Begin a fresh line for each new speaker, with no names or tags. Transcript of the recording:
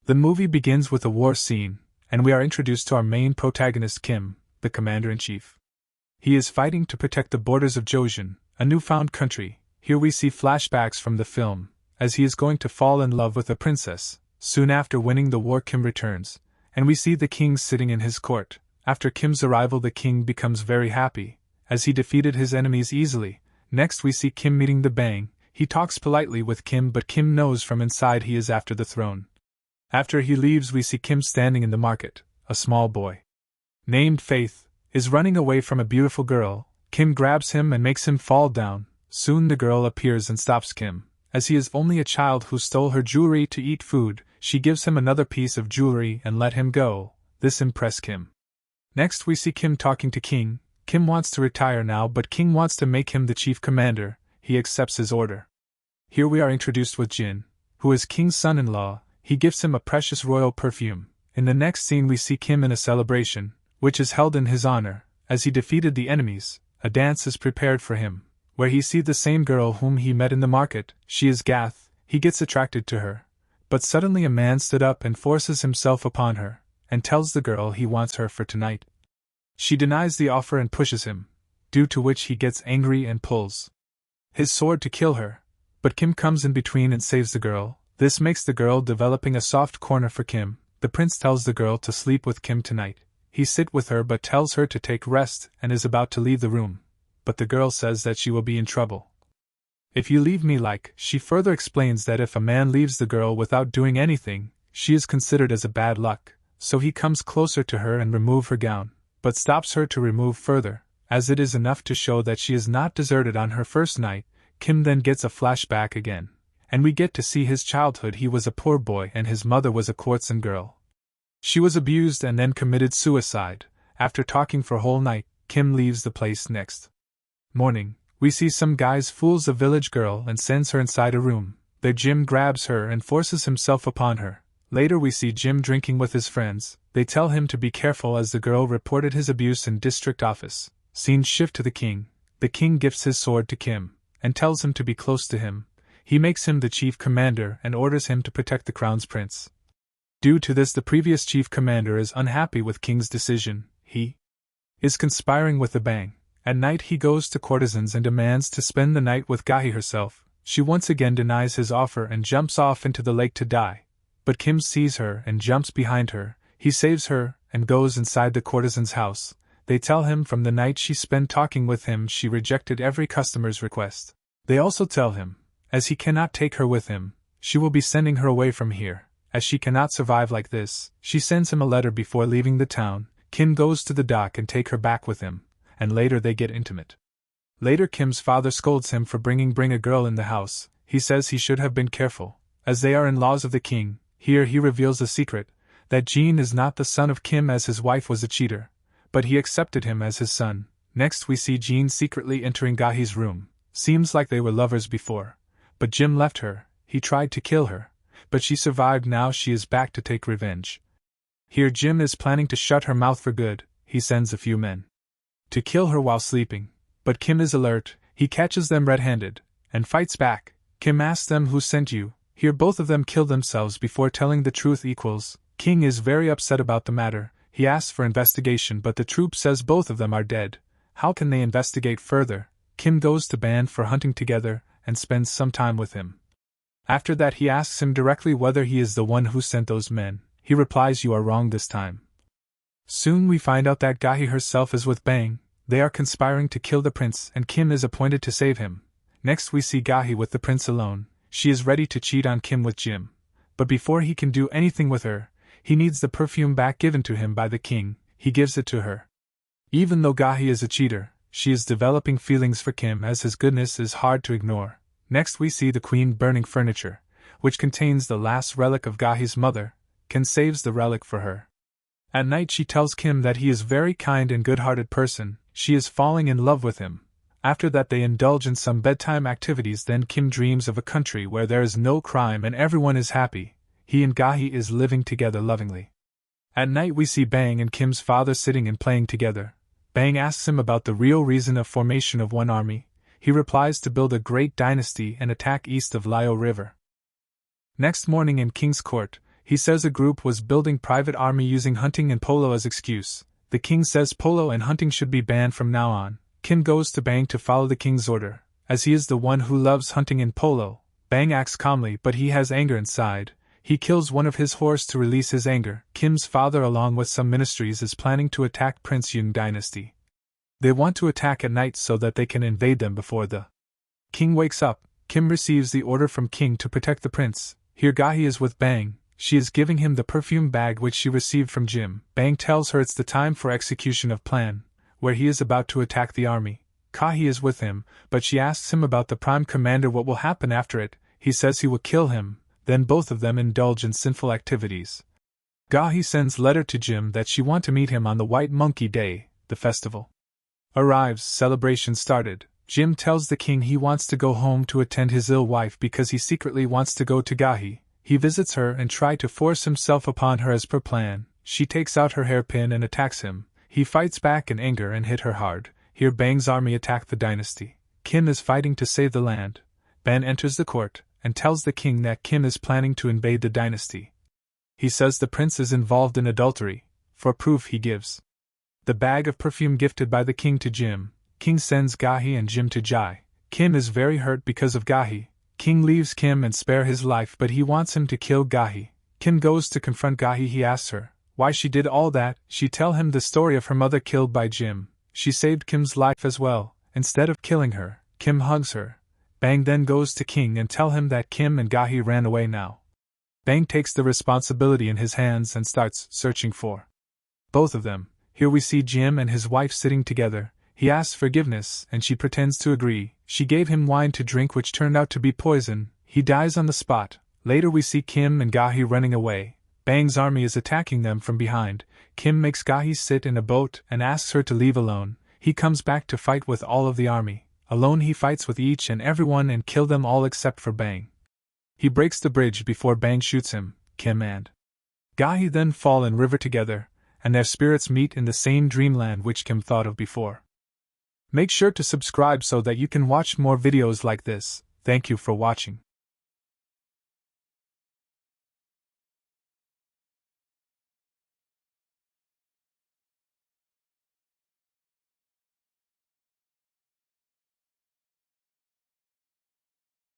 The movie begins with a war scene, and we are introduced to our main protagonist Kim, the commander-in-chief. He is fighting to protect the borders of Joseon, a newfound country. Here we see flashbacks from the film, as he is going to fall in love with a princess. Soon after winning the war, Kim returns, and we see the king sitting in his court. After Kim's arrival, the king becomes very happy, as he defeated his enemies easily. Next we see Kim meeting the Bang. He talks politely with Kim, but Kim knows from inside he is after the throne. After he leaves, we see Kim standing in the market. A small boy, named Faith, is running away from a beautiful girl. Kim grabs him and makes him fall down. Soon the girl appears and stops Kim. As he is only a child who stole her jewelry to eat food, she gives him another piece of jewelry and let him go. This impressed Kim. Next we see Kim talking to King. Kim wants to retire now, but King wants to make him the chief commander. He accepts his order. Here we are introduced with Jin, who is King's son-in-law. He gives him a precious royal perfume. In the next scene we see Kim in a celebration, which is held in his honor. As he defeated the enemies, a dance is prepared for him, where he sees the same girl whom he met in the market. She is Gath. He gets attracted to her. But suddenly a man stood up and forces himself upon her, and tells the girl he wants her for tonight. She denies the offer and pushes him, due to which he gets angry and pulls his sword to kill her. But Kim comes in between and saves the girl. This makes the girl developing a soft corner for Kim. The prince tells the girl to sleep with Kim tonight. He sits with her but tells her to take rest and is about to leave the room. But the girl says that she will be in trouble if you leave me. She further explains that if a man leaves the girl without doing anything, she is considered as a bad luck. So he comes closer to her and removes her gown, but stops her to remove further, as it is enough to show that she is not deserted on her first night. Kim then gets a flashback again, and we get to see his childhood. He was a poor boy and his mother was a courtesan girl. She was abused and then committed suicide. After talking for a whole night, Kim leaves the place. Next morning, we see some guys fools a village girl and sends her inside a room. There Jim grabs her and forces himself upon her. Later we see Jim drinking with his friends. They tell him to be careful as the girl reported his abuse in district office. Scene shift to the king. The king gifts his sword to Kim, and tells him to be close to him. He makes him the chief commander and orders him to protect the crown's prince. Due to this, the previous chief commander is unhappy with King's decision. He is conspiring with the Bang. At night he goes to courtesans and demands to spend the night with Gahi herself. She once again denies his offer and jumps off into the lake to die. But Kim sees her and jumps behind her. He saves her and goes inside the courtesan's house. They tell him from the night she spent talking with him she rejected every customer's request. They also tell him, as he cannot take her with him, she will be sending her away from here. As she cannot survive like this, she sends him a letter before leaving the town. Kim goes to the dock and take her back with him, and later they get intimate. Later Kim's father scolds him for bring a girl in the house. He says he should have been careful, as they are in-laws of the king. Here he reveals a secret, that Jean is not the son of Kim as his wife was a cheater, but he accepted him as his son. Next we see Jean secretly entering Gahi's room. Seems like they were lovers before, but Jim left her. He tried to kill her, but she survived. Now she is back to take revenge. Here Jim is planning to shut her mouth for good. He sends a few men to kill her while sleeping, but Kim is alert. He catches them red-handed and fights back. Kim asks them who sent you. Here both of them kill themselves before telling the truth. King is very upset about the matter. He asks for investigation, but the troop says both of them are dead. How can they investigate further? Kim goes to Ban for hunting together and spends some time with him. After that he asks him directly whether he is the one who sent those men. He replies, "You are wrong this time." Soon we find out that Gahi herself is with Bang. They are conspiring to kill the prince and Kim is appointed to save him. Next we see Gahi with the prince alone. She is ready to cheat on Kim with Jim. But before he can do anything with her, he needs the perfume back given to him by the king. He gives it to her. Even though Gahi is a cheater, she is developing feelings for Kim as his goodness is hard to ignore. Next we see the queen burning furniture, which contains the last relic of Gahi's mother. Kim saves the relic for her. At night she tells Kim that he is very kind and good-hearted person. She is falling in love with him. After that they indulge in some bedtime activities. Then Kim dreams of a country where there is no crime and everyone is happy. He and Gahi is living together lovingly. At night we see Bang and Kim's father sitting and playing together. Bang asks him about the real reason of formation of one army. He replies to build a great dynasty and attack east of Lio River. Next morning in King's court, He says a group was building private army using hunting and polo as excuse. The king says polo and hunting should be banned from now on. Kim goes to Bang to follow the king's order, as he is the one who loves hunting and polo. Bang acts calmly, but he has anger inside. He kills one of his horse to release his anger. Kim's father, along with some ministries, is planning to attack Prince Yoon Dynasty. They want to attack at night so that they can invade them before the king wakes up. Kim receives the order from king to protect the prince. Here Gahi is with Bang. She is giving him the perfume bag which she received from Jim. Bang tells her it's the time for execution of plan, where he is about to attack the army. Gahi is with him, but she asks him about the prime commander, what will happen after it. He says he will kill him. Then both of them indulge in sinful activities. Gahi sends letter to Jim that she want to meet him on the White Monkey Day, the festival. Arrives, celebration started. Jim tells the king he wants to go home to attend his ill wife because he secretly wants to go to Gahi. He visits her and tries to force himself upon her as per plan. She takes out her hairpin and attacks him. He fights back in anger and hit her hard. Here Bang's army attack the dynasty. Kim is fighting to save the land. Ben enters the court and tells the king that Kim is planning to invade the dynasty. He says the prince is involved in adultery. For proof he gives the bag of perfume gifted by the king to Jim. King sends Gahi and Jim to Jai. Kim is very hurt because of Gahi. King leaves Kim and spare his life, but he wants him to kill Gahi. Kim goes to confront Gahi. He asks her why she did all that. She tell him the story of her mother killed by Jim. She saved Kim's life as well. Instead of killing her, Kim hugs her. Bang then goes to King and tell him that Kim and Gahi ran away now. Bang takes the responsibility in his hands and starts searching for both of them. Here we see Jim and his wife sitting together. He asks forgiveness and she pretends to agree. She gave him wine to drink which turned out to be poison. He dies on the spot. Later we see Kim and Gahi running away. Bang's army is attacking them from behind. Kim makes Gahi sit in a boat and asks her to leave alone. He comes back to fight with all of the army. Alone he fights with each and everyone and kill them all except for Bang. He breaks the bridge before Bang shoots him. Kim and Gahi then fall in river together, and their spirits meet in the same dreamland which Kim thought of before. Make sure to subscribe so that you can watch more videos like this. Thank you for watching.